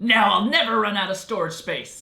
Now I'll never run out of storage space.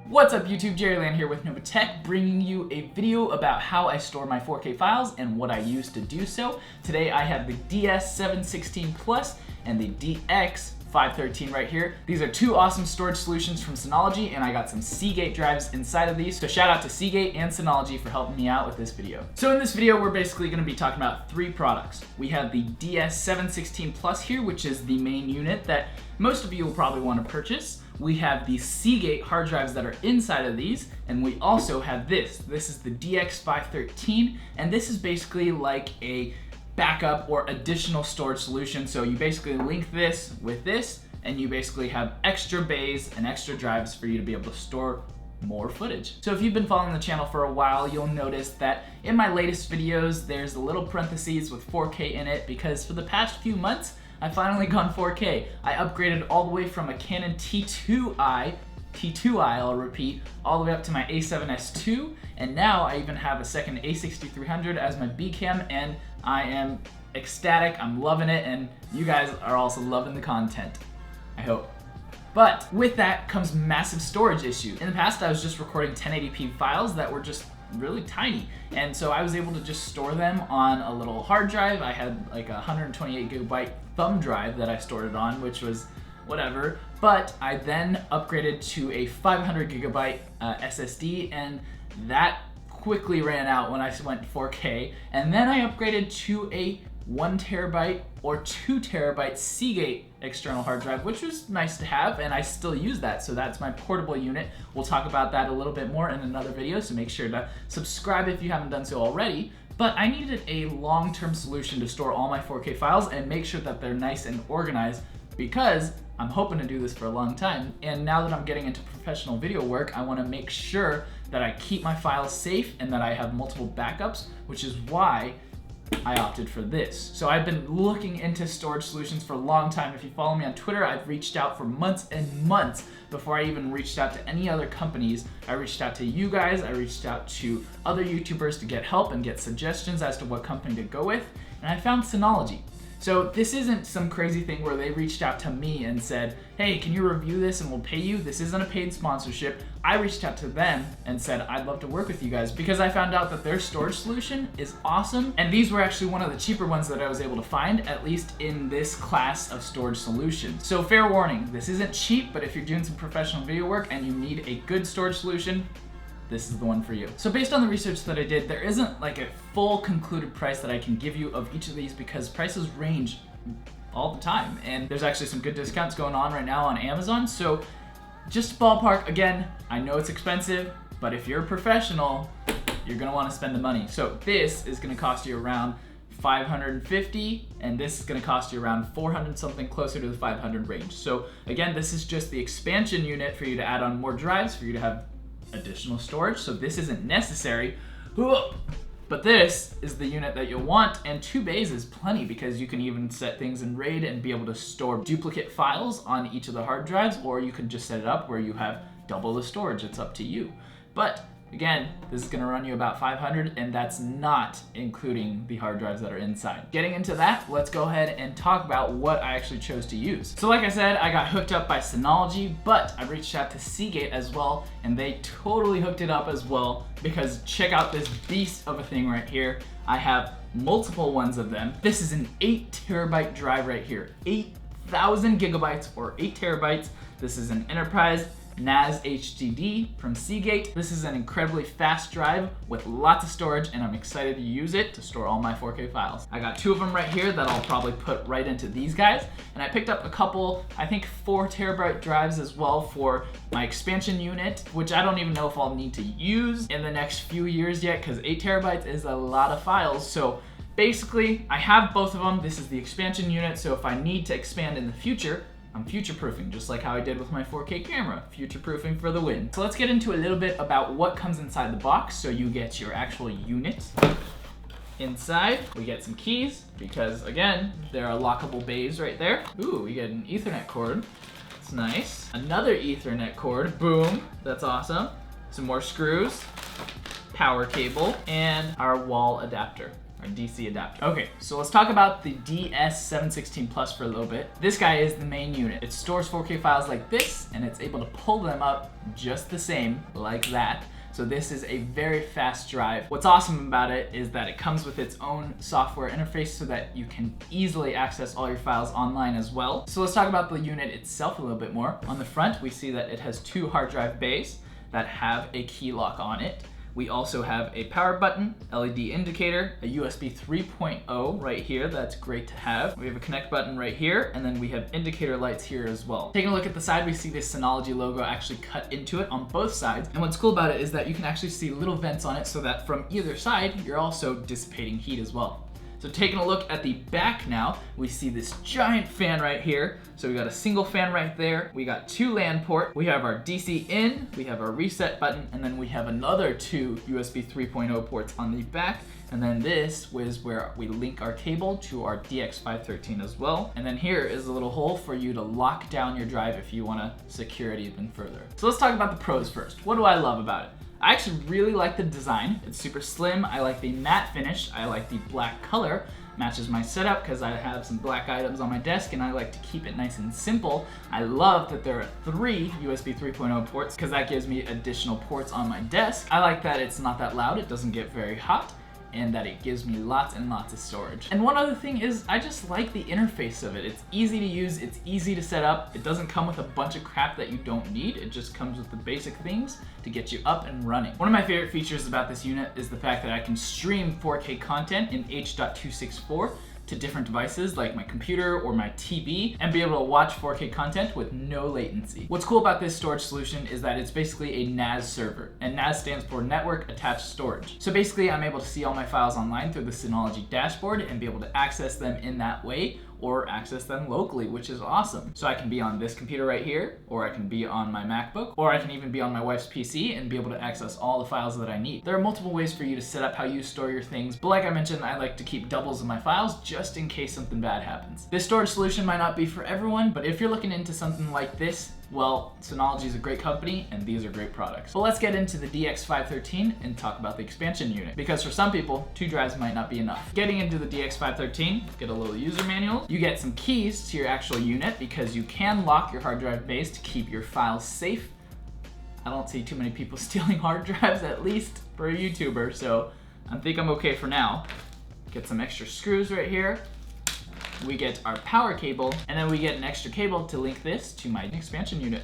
What's up YouTube, Jerryland here with NOBA Tech, bringing you a video about how I store my 4K files and what I use to do so. Today I have the DS716 Plus and the DX513 right here. These are two awesome storage solutions from Synology, and I got some Seagate drives inside of these. So shout out to Seagate and Synology for helping me out with this video. So in this video, we're basically gonna be talking about three products. We have the DS716 Plus here, which is the main unit that most of you will probably want to purchase. We have the Seagate hard drives that are inside of these, and we also have this. This is the DX513, and this is basically like a backup or additional storage solution. So you basically link this with this, and you basically have extra bays and extra drives for you to be able to store more footage. So if you've been following the channel for a while, you'll notice that in my latest videos, there's a little parentheses with 4K in it, because for the past few months, I've finally gone 4K. I upgraded all the way from a Canon T2i, I'll repeat, all the way up to my A7S II, and now I even have a second A6300 as my B cam, and I am ecstatic, I'm loving it, and you guys are also loving the content, I hope. But with that comes massive storage issues. In the past, I was just recording 1080p files that were just really tiny, and so I was able to just store them on a little hard drive. I had like a 128 gigabyte thumb drive that I stored it on, which was whatever, but I then upgraded to a 500 gigabyte SSD, and that quickly ran out when I went 4K, and then I upgraded to a 1 terabyte or 2 terabyte Seagate external hard drive, which was nice to have, and I still use that, so that's my portable unit. We'll talk about that a little bit more in another video, so make sure to subscribe if you haven't done so already. But I needed a long-term solution to store all my 4K files and make sure that they're nice and organized, because I'm hoping to do this for a long time, and now that I'm getting into professional video work, I want to make sure that I keep my files safe and that I have multiple backups, which is why I opted for this. So I've been looking into storage solutions for a long time. If you follow me on Twitter, I've reached out for months and months before I even reached out to any other companies. I reached out to you guys, I reached out to other YouTubers to get help and get suggestions as to what company to go with, and I found Synology. So this isn't some crazy thing where they reached out to me and said, hey, can you review this and we'll pay you? This isn't a paid sponsorship. I reached out to them and said, I'd love to work with you guys, because I found out that their storage solution is awesome. And these were actually one of the cheaper ones that I was able to find, at least in this class of storage solutions. So fair warning, this isn't cheap, but if you're doing some professional video work and you need a good storage solution, this is the one for you. So based on the research that I did, there isn't like a full concluded price that I can give you of each of these, because prices range all the time. And there's actually some good discounts going on right now on Amazon. So just ballpark, again, I know it's expensive, but if you're a professional, you're gonna wanna spend the money. So this is gonna cost you around $550, and this is gonna cost you around 400 something, closer to the 500 range. So again, this is just the expansion unit for you to add on more drives, for you to have additional storage, so this isn't necessary, but this is the unit that you'll want, and 2 bays is plenty, because you can even set things in RAID and be able to store duplicate files on each of the hard drives, or you can just set it up where you have double the storage. It's up to you. But again, this is gonna run you about 500, and that's not including the hard drives that are inside. Getting into that, let's go ahead and talk about what I actually chose to use. So like I said, I got hooked up by Synology, but I reached out to Seagate as well, and they totally hooked it up as well, because check out this beast of a thing right here. I have multiple ones of them. This is an 8 terabyte drive right here, 8,000 gigabytes or 8 terabytes. This is an Enterprise NAS HDD from Seagate. This is an incredibly fast drive with lots of storage, and I'm excited to use it to store all my 4K files. I got 2 of them right here that I'll probably put right into these guys, and I picked up a couple, I think 4 terabyte drives as well for my expansion unit, which I don't even know if I'll need to use in the next few years yet, because 8 terabytes is a lot of files. So basically, I have both of them. This is the expansion unit, so if I need to expand in the future, I'm future-proofing, just like how I did with my 4K camera. Future-proofing for the win. So let's get into a little bit about what comes inside the box. So you get your actual unit. Inside, we get some keys, because again, there are lockable bays right there. Ooh, we get an Ethernet cord. It's nice. Another Ethernet cord, boom, that's awesome. Some more screws, power cable, and our wall adapter. our DC adapter. Okay, so let's talk about the DS716 Plus for a little bit. This guy is the main unit. It stores 4K files like this, and it's able to pull them up just the same like that. So this is a very fast drive. What's awesome about it is that it comes with its own software interface so that you can easily access all your files online as well. So let's talk about the unit itself a little bit more. On the front, we see that it has 2 hard drive bays that have a key lock on it. We also have a power button, LED indicator, a USB 3.0 right here, that's great to have. We have a connect button right here, and then we have indicator lights here as well. Taking a look at the side, we see this Synology logo actually cut into it on both sides. And what's cool about it is that you can actually see little vents on it so that from either side, you're also dissipating heat as well. So taking a look at the back now, we see this giant fan right here. So we got a single fan right there. We got 2 LAN ports. We have our DC in, we have our reset button, and then we have another 2 USB 3.0 ports on the back. And then this is where we link our cable to our DX513 as well. And then here is a little hole for you to lock down your drive if you want to secure it even further. So let's talk about the pros first. What do I love about it? I actually really like the design. It's super slim. I like the matte finish. I like the black color. Matches my setup because I have some black items on my desk and I like to keep it nice and simple. I love that there are 3 USB 3.0 ports because that gives me additional ports on my desk. I like that it's not that loud. It doesn't get very hot, and that it gives me lots and lots of storage. And one other thing is I just like the interface of it. It's easy to use, it's easy to set up. It doesn't come with a bunch of crap that you don't need. It just comes with the basic things to get you up and running. One of my favorite features about this unit is the fact that I can stream 4K content in H.264 to different devices like my computer or my TV and be able to watch 4K content with no latency. What's cool about this storage solution is that it's basically a NAS server, and NAS stands for Network Attached Storage. So basically I'm able to see all my files online through the Synology dashboard and be able to access them in that way or access them locally, which is awesome. So I can be on this computer right here, or I can be on my MacBook, or I can even be on my wife's PC and be able to access all the files that I need. There are multiple ways for you to set up how you store your things, but like I mentioned, I like to keep doubles of my files just in case something bad happens. This storage solution might not be for everyone, but if you're looking into something like this, well, Synology is a great company and these are great products. But let's get into the DX513 and talk about the expansion unit, because for some people, 2 drives might not be enough. Getting into the DX513, get a little user manual. You get some keys to your actual unit because you can lock your hard drive base to keep your files safe. I don't see too many people stealing hard drives, at least for a YouTuber, so I think I'm okay for now. Get some extra screws right here. We get our power cable, and then we get an extra cable to link this to my expansion unit.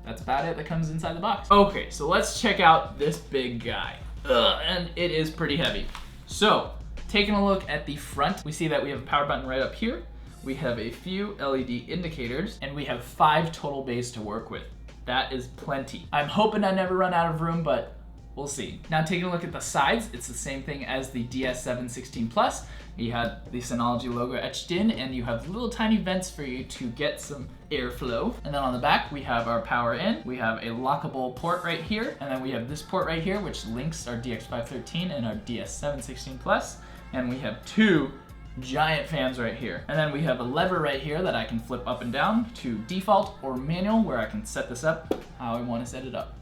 That's about it that comes inside the box. Okay, so let's check out this big guy. And it is pretty heavy. So, taking a look at the front, we see that we have a power button right up here. We have a few LED indicators, and we have 5 total bays to work with. That is plenty. I'm hoping I never run out of room, but we'll see. Now taking a look at the sides, it's the same thing as the DS716 Plus. You had the Synology logo etched in, and you have little tiny vents for you to get some airflow. And then on the back, we have our power in. We have a lockable port right here, and then we have this port right here, which links our DX513 and our DS716 Plus. And we have 2 giant fans right here. And then we have a lever right here that I can flip up and down to default or manual, where I can set this up how I want to set it up.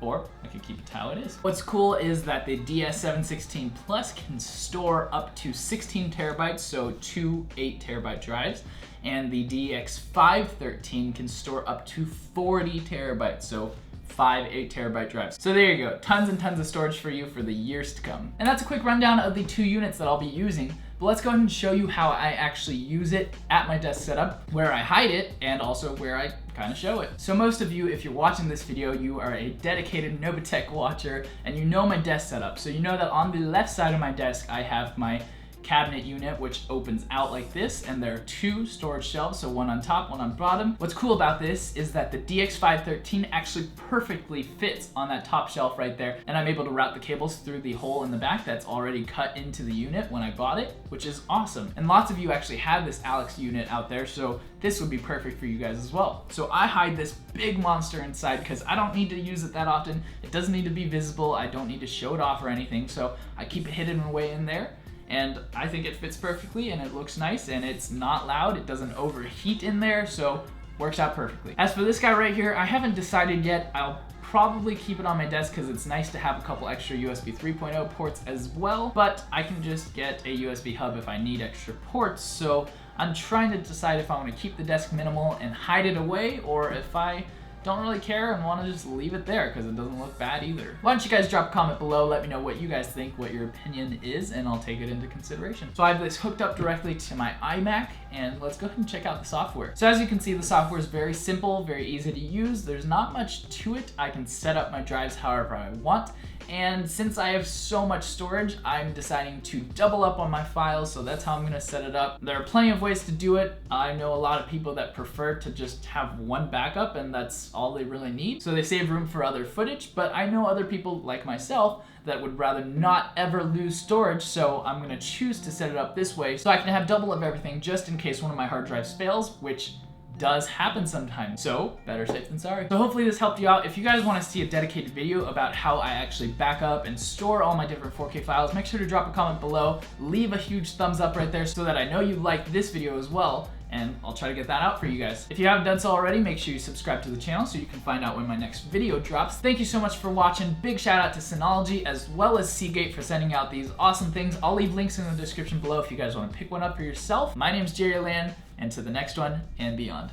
Or I could keep it how it is. What's cool is that the DS716 Plus can store up to 16 terabytes, so 2 8-terabyte drives, and the DX513 can store up to 40 terabytes, so 5 8-terabyte drives. So there you go, tons and tons of storage for you for the years to come. And that's a quick rundown of the 2 units that I'll be using. But let's go ahead and show you how I actually use it at my desk setup, where I hide it, and also where I kind of show it. So most of you, if you're watching this video, you are a dedicated NOBA Tech watcher, and you know my desk setup. So you know that on the left side of my desk, I have my cabinet unit, which opens out like this, and there are 2 storage shelves, so one on top, one on bottom. What's cool about this is that the DX513 actually perfectly fits on that top shelf right there, and I'm able to route the cables through the hole in the back that's already cut into the unit when I bought it, which is awesome. And lots of you actually have this Alex unit out there, so this would be perfect for you guys as well. So I hide this big monster inside because I don't need to use it that often. It doesn't need to be visible. I don't need to show it off or anything, so I keep it hidden away in there. And I think it fits perfectly, and it looks nice, and it's not loud. It doesn't overheat in there, so works out perfectly. As for this guy right here, I haven't decided yet. I'll probably keep it on my desk because it's nice to have a couple extra USB 3.0 ports as well, but I can just get a USB hub if I need extra ports. So I'm trying to decide if I want to keep the desk minimal and hide it away, or if I don't really care and want to just leave it there because it doesn't look bad either. Why don't you guys drop a comment below, let me know what you guys think, what your opinion is, and I'll take it into consideration. So I have this hooked up directly to my iMac, and let's go ahead and check out the software. So as you can see, the software is very simple, very easy to use. There's not much to it. I can set up my drives however I want. And since I have so much storage, I'm deciding to double up on my files, so that's how I'm gonna set it up. There are plenty of ways to do it. I know a lot of people that prefer to just have one backup and that's all they really need. So they save room for other footage, but I know other people like myself that would rather not ever lose storage, so I'm gonna choose to set it up this way so I can have double of everything just in case one of my hard drives fails, which does happen sometimes, so better safe than sorry. So hopefully this helped you out. If you guys want to see a dedicated video about how I actually back up and store all my different 4K files, make sure to drop a comment below, leave a huge thumbs up right there so that I know you liked this video as well, and I'll try to get that out for you guys. If you haven't done so already, make sure you subscribe to the channel so you can find out when my next video drops. Thank you so much for watching. Big shout out to Synology as well as Seagate for sending out these awesome things. I'll leave links in the description below if you guys want to pick one up for yourself. My name's Jerry Land, and to the next one and beyond.